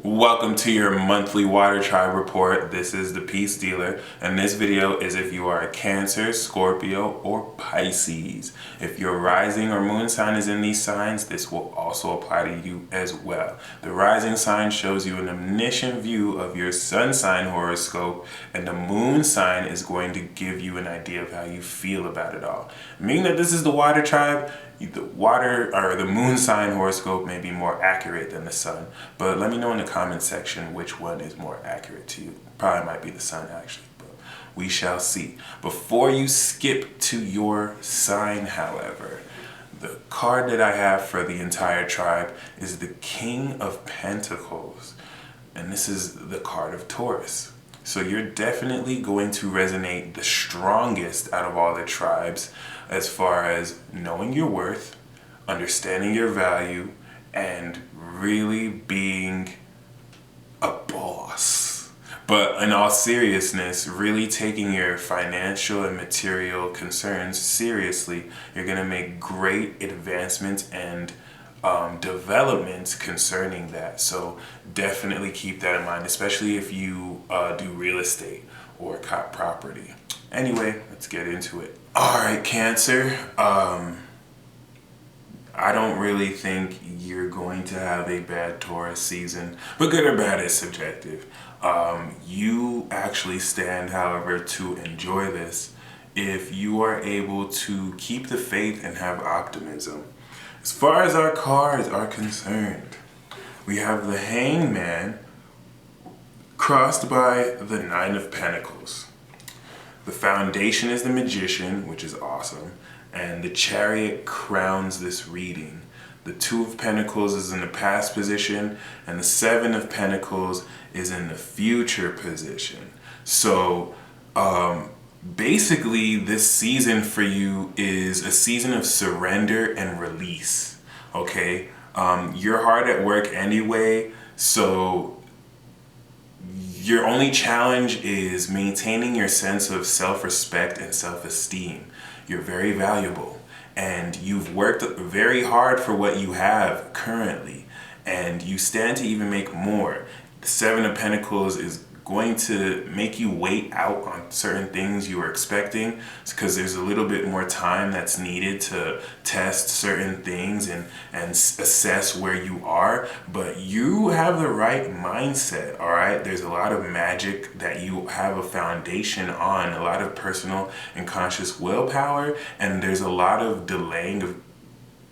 Welcome to your monthly water tribe report. This is the Peace Dealer, and this video is if you are a Cancer, Scorpio, or Pisces. If your rising or moon sign is in these signs, this will also apply to you as well. The rising sign shows you an omniscient view of your sun sign horoscope, and the moon sign is going to give you an idea of how you feel about it all. Meaning that this is the water tribe, the water or the moon sign horoscope may be more accurate than the sun, but let me know in the comment section which one is more accurate to you. Probably might be the sun actually, but we shall see. Before you skip to your sign, however, the card that I have for the entire tribe is the King of Pentacles, and this is the card of Taurus. So you're definitely going to resonate the strongest out of all the tribes as far as knowing your worth, understanding your value, and really being a boss. But in all seriousness, really taking your financial and material concerns seriously, you're going to make great advancements and developments concerning that. So definitely keep that in mind, especially if you do real estate or cop property. Anyway, let's get into it. All right, Cancer. I don't really think you're going to have a bad Taurus season, but good or bad is subjective. You actually stand, however, to enjoy this if you are able to keep the faith and have optimism. As far as our cards are concerned, we have the Hangman crossed by the Nine of Pentacles. The Foundation is the Magician, which is awesome, and the Chariot crowns this reading. The Two of Pentacles is in the past position, and the Seven of Pentacles is in the future position. So, basically, this season for you is a season of surrender and release, okay? You're hard at work anyway, so your only challenge is maintaining your sense of self-respect and self-esteem. You're very valuable, and you've worked very hard for what you have currently, and you stand to even make more. The Seven of Pentacles is going to make you wait out on certain things you were expecting because there's a little bit more time that's needed to test certain things and assess where you are, but you have the right mindset. All right, there's a lot of magic that you have a foundation on, a lot of personal and conscious willpower, and there's a lot of delaying of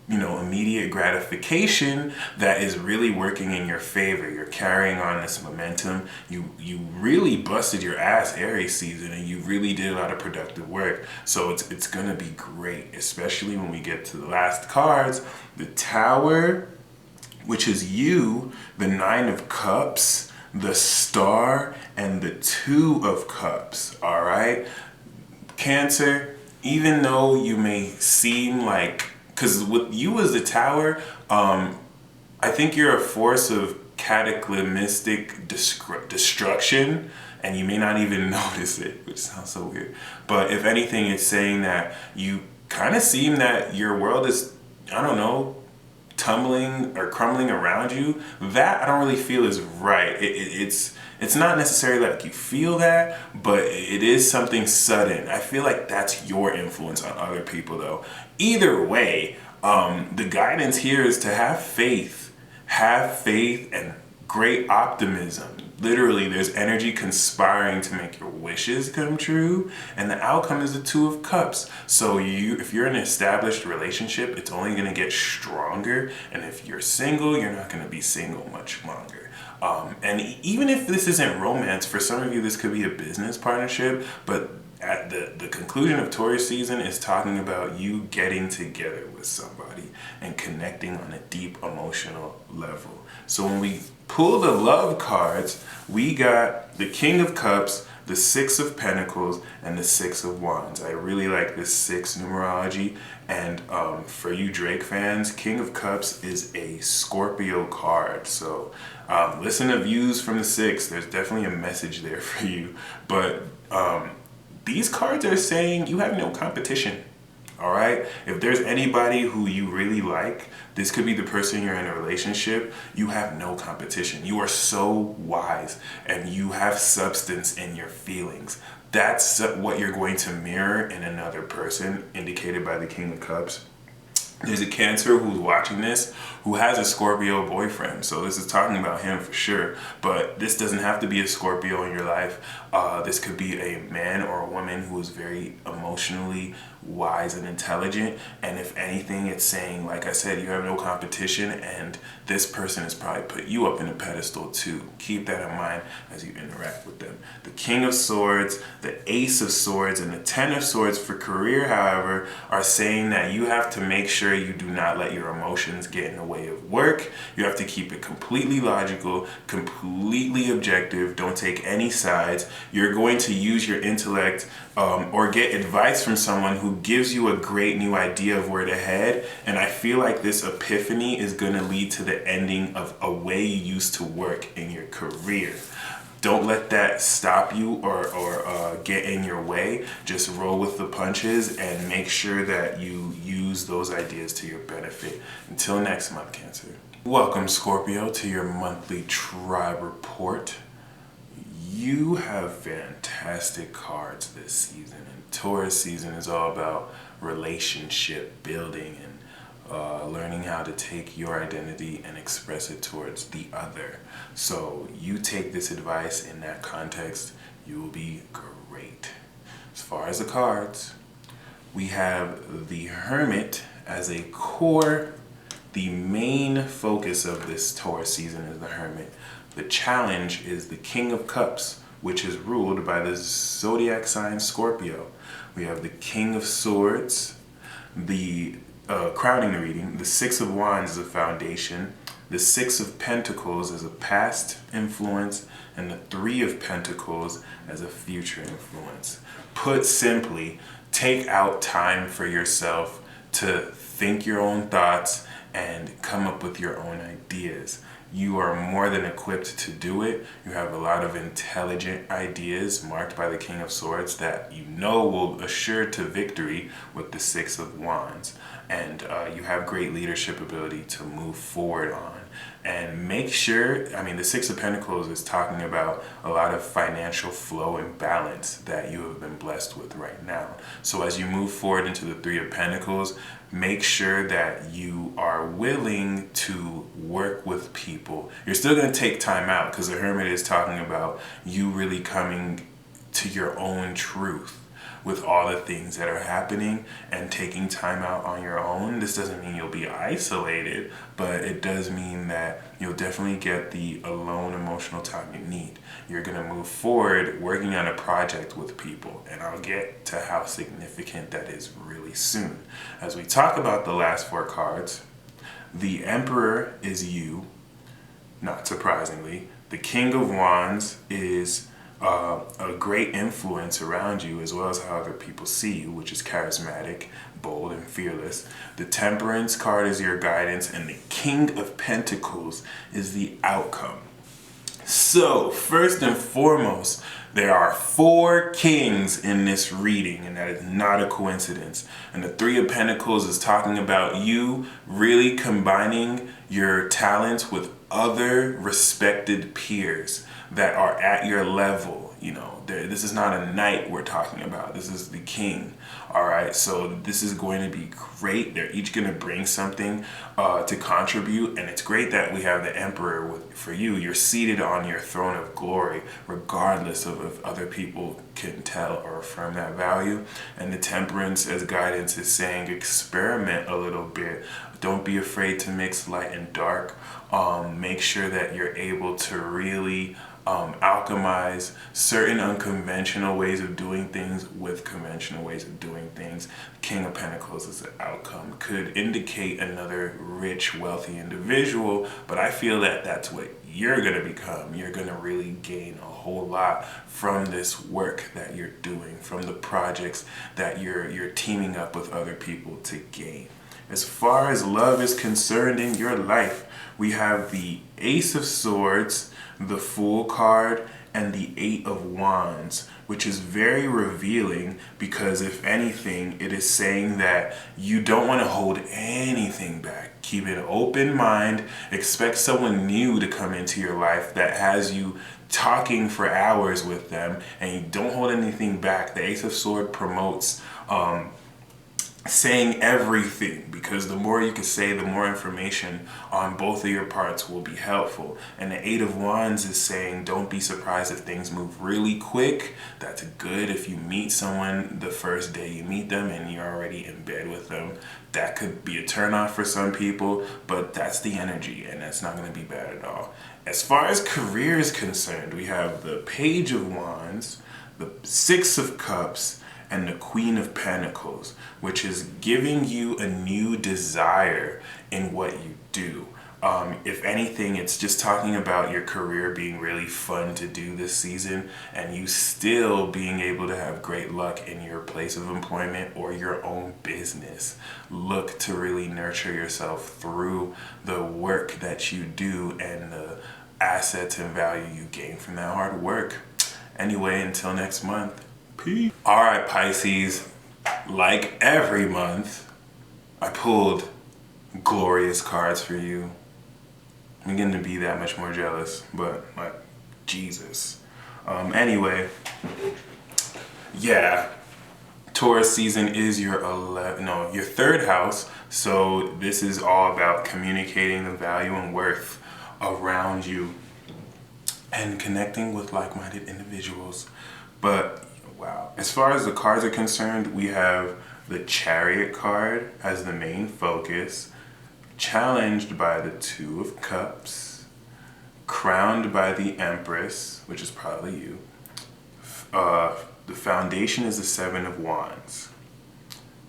immediate gratification that is really working in your favor. You're carrying on this momentum. You really busted your ass Aries season, and you really did a lot of productive work. So it's gonna be great, especially when we get to the last cards. The Tower, which is you, the Nine of Cups, the Star, and the Two of Cups. All right, Cancer, even though you may seem like, because with you as the Tower, I think you're a force of cataclysmic destruction, and you may not even notice it, which sounds so weird. But if anything, it's saying that you kind of seem that your world is, I don't know, tumbling or crumbling around you. That I don't really feel is right. It's not necessarily like you feel that, but it is something sudden. I feel like that's your influence on other people though. Either way, the guidance here is to have faith and great optimism. Literally, there's energy conspiring to make your wishes come true, and the outcome is the Two of Cups. So if you're in an established relationship, it's only going to get stronger, and if you're single, you're not going to be single much longer. And even if this isn't romance, for some of you this could be a business partnership, but at the conclusion of Taurus season is talking about you getting together with somebody and connecting on a deep emotional level. So when we pull the love cards, we got the King of Cups, the Six of Pentacles, and the Six of Wands. I really like this 6 numerology, and for you Drake fans, King of Cups is a Scorpio card. So listen to views from the 6. There's definitely a message there for you, but these cards are saying you have no competition. All right. If there's anybody who you really like, this could be the person you're in a relationship. You have no competition. You are so wise and you have substance in your feelings. That's what you're going to mirror in another person, indicated by the King of Cups. There's a Cancer who's watching this who has a Scorpio boyfriend. So this is talking about him for sure. But this doesn't have to be a Scorpio in your life. This could be a man or a woman who is very emotionally wise and intelligent. And if anything, it's saying, like I said, you have no competition and this person has probably put you up in a pedestal too. Keep that in mind as you interact with them. The King of Swords, the Ace of Swords, and the Ten of Swords for career, however, are saying that you have to make sure you do not let your emotions get in the way of work. You have to keep it completely logical, completely objective. Don't take any sides. You're going to use your intellect or get advice from someone who gives you a great new idea of where to head. And I feel like this epiphany is going to lead to the ending of a way you used to work in your career. Don't let that stop you or get in your way. Just roll with the punches and make sure that you use those ideas to your benefit. Until next month, Cancer. Welcome, Scorpio, to your monthly tribe report. You have fantastic cards this season, and Taurus season is all about relationship building and learning how to take your identity and express it towards the other. So you take this advice in that context, you will be great. As far as the cards, we have the Hermit as a core. The main focus of this Taurus season is the Hermit. The challenge is the King of Cups, which is ruled by the zodiac sign Scorpio. We have the King of Swords, the crowning the reading, the Six of Wands is a foundation, the Six of Pentacles is a past influence, and the Three of Pentacles as a future influence. Put simply, take out time for yourself to think your own thoughts and come up with your own ideas. You are more than equipped to do it. You have a lot of intelligent ideas marked by the King of Swords that you know will assure to victory with the Six of Wands. And you have great leadership ability to move forward on. And make sure, the Six of Pentacles is talking about a lot of financial flow and balance that you have been blessed with right now. So as you move forward into the Three of Pentacles, make sure that you are willing to work with people. You're still going to take time out because the Hermit is talking about you really coming to your own truth with all the things that are happening and taking time out on your own. This doesn't mean you'll be isolated, but it does mean that you'll definitely get the alone emotional time you need. You're going to move forward working on a project with people, and I'll get to how significant that is really soon. As we talk about the last four cards, the Emperor is you, not surprisingly. The King of Wands is a great influence around you, as well as how other people see you, which is charismatic, bold, and fearless. The Temperance card is your guidance, and the King of Pentacles is the outcome. So, first and foremost, there are four kings in this reading, and that is not a coincidence. And the Three of Pentacles is talking about you really combining your talents with other respected peers that are at your level. This is not a knight we're talking about. This is the king. All right, so this is going to be great. They're each going to bring something to contribute, and it's great that we have the Emperor for you. You're seated on your throne of glory, regardless of if other people can tell or affirm that value. And the Temperance as guidance is saying experiment a little bit. Don't be afraid to mix light and dark. Make sure that you're able to really alchemize certain unconventional ways of doing things with conventional ways of doing things. King of Pentacles as an outcome could indicate another rich, wealthy individual, but I feel that that's what you're going to become. You're going to really gain a whole lot from this work that you're doing, from the projects that you're teaming up with other people to gain. As far as love is concerned in your life, we have the Ace of Swords, the Fool card, and the Eight of Wands, which is very revealing because if anything, it is saying that you don't want to hold anything back. Keep an open mind. Expect someone new to come into your life that has you talking for hours with them, and you don't hold anything back. The Ace of Swords promotes saying everything, because the more you can say, the more information on both of your parts will be helpful. And the Eight of Wands is saying don't be surprised if things move really quick. That's good if you meet someone the first day you meet them and you're already in bed with them. That could be a turnoff for some people, but that's the energy, and that's not going to be bad at all. As far as career is concerned, we have the Page of Wands, the Six of Cups, and the Queen of Pentacles, which is giving you a new desire in what you do. If anything, it's just talking about your career being really fun to do this season, and you still being able to have great luck in your place of employment or your own business. Look to really nurture yourself through the work that you do and the assets and value you gain from that hard work. Anyway, until next month. Peace. All right, Pisces, like every month, I pulled glorious cards for you. I'm getting to be that much more jealous, but like, Jesus. Anyway, yeah, Taurus season is your your third house. So this is all about communicating the value and worth around you and connecting with like-minded individuals. But wow, as far as the cards are concerned, we have the Chariot card as the main focus, challenged by the Two of Cups, crowned by the Empress, which is probably you. The foundation is the Seven of Wands.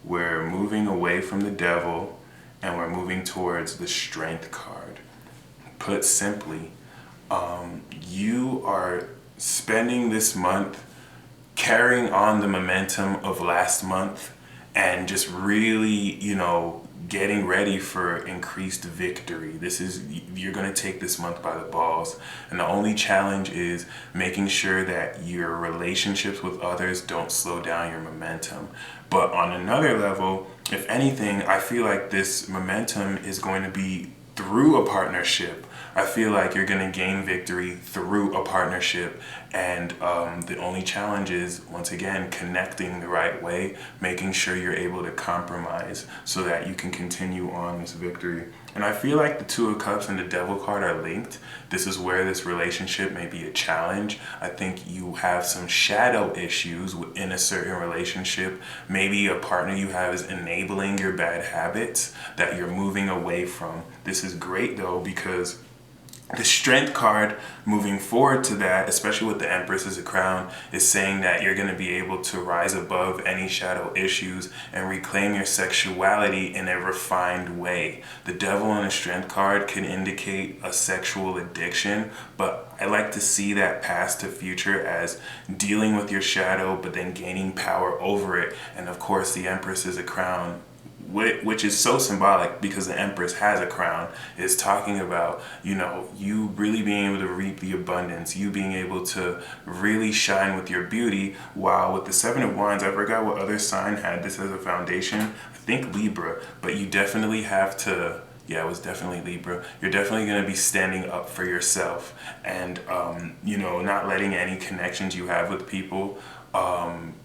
We're moving away from the Devil and we're moving towards the Strength card. Put simply, you are spending this month carrying on the momentum of last month and just really, getting ready for increased victory. You're going to take this month by the balls. And the only challenge is making sure that your relationships with others don't slow down your momentum. But on another level, if anything, I feel like this momentum is going to be through a partnership. I feel like you're going to gain victory through a partnership, and the only challenge is, once again, connecting the right way, making sure you're able to compromise so that you can continue on this victory. And I feel like the Two of Cups and the Devil card are linked. This is where this relationship may be a challenge. I think you have some shadow issues in a certain relationship. Maybe a partner you have is enabling your bad habits that you're moving away from. This is great though, because the Strength card, moving forward to that, especially with the Empress as a crown, is saying that you're going to be able to rise above any shadow issues and reclaim your sexuality in a refined way. The Devil and the Strength card can indicate a sexual addiction, but I like to see that past to future as dealing with your shadow, but then gaining power over it. And of course, the Empress is a crown, which is so symbolic because the Empress has a crown, is talking about, you really being able to reap the abundance, you being able to really shine with your beauty. While with the Seven of Wands, I forgot what other sign had this as a foundation. I think Libra, but you definitely have to, it was definitely Libra. You're definitely going to be standing up for yourself and, not letting any connections you have with people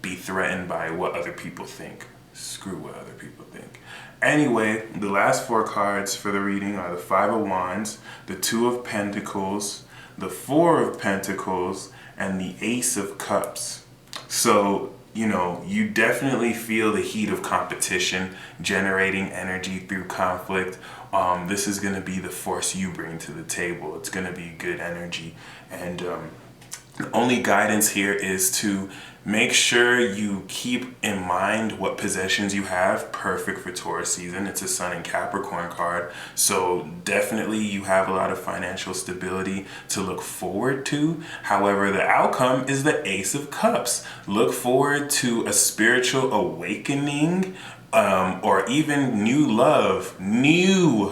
be threatened by what other people think. Screw what other people think. Anyway, the last four cards for the reading are the Five of Wands, the Two of Pentacles, the Four of Pentacles, and the Ace of Cups. So, you definitely feel the heat of competition, generating energy through conflict. This is going to be the force you bring to the table. It's going to be good energy. And the only guidance here is to make sure you keep in mind what possessions you have. Perfect for Taurus season. It's a Sun and Capricorn card. So definitely you have a lot of financial stability to look forward to. However, the outcome is the Ace of Cups. Look forward to a spiritual awakening or even new love, new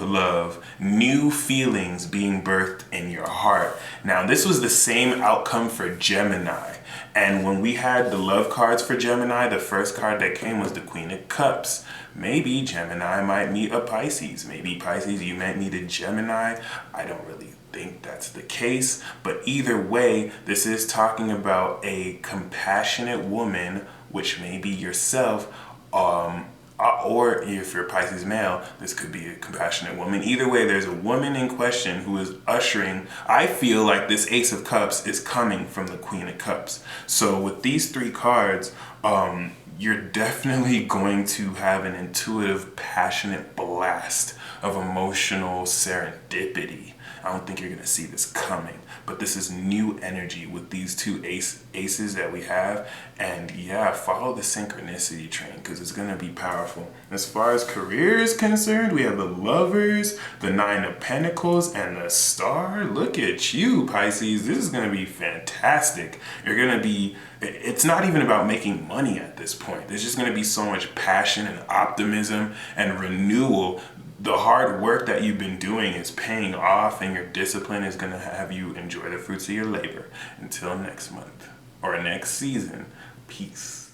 feelings being birthed in your heart. Now, this was the same outcome for Gemini. And when we had the love cards for Gemini, the first card that came was the Queen of Cups. Maybe Gemini might meet a Pisces. Maybe Pisces, you might meet a Gemini. I don't really think that's the case. But either way, this is talking about a compassionate woman, which may be yourself, or if you're a Pisces male, this could be a compassionate woman. Either way, there's a woman in question who is ushering. I feel like this Ace of Cups is coming from the Queen of Cups. So with these three cards, you're definitely going to have an intuitive, passionate blast of emotional serendipity. I don't think you're going to see this coming, but this is new energy with these two aces that we have. And yeah, follow the synchronicity train because it's going to be powerful. As far as career is concerned, we have the Lovers, the Nine of Pentacles, and the Star. Look at you, Pisces. This is going to be fantastic. You're going to be, it's not even about making money at this point. There's just going to be so much passion and optimism and renewal. The hard work that you've been doing is paying off, and your discipline is going to have you enjoy the fruits of your labor. Until next month or next season, peace.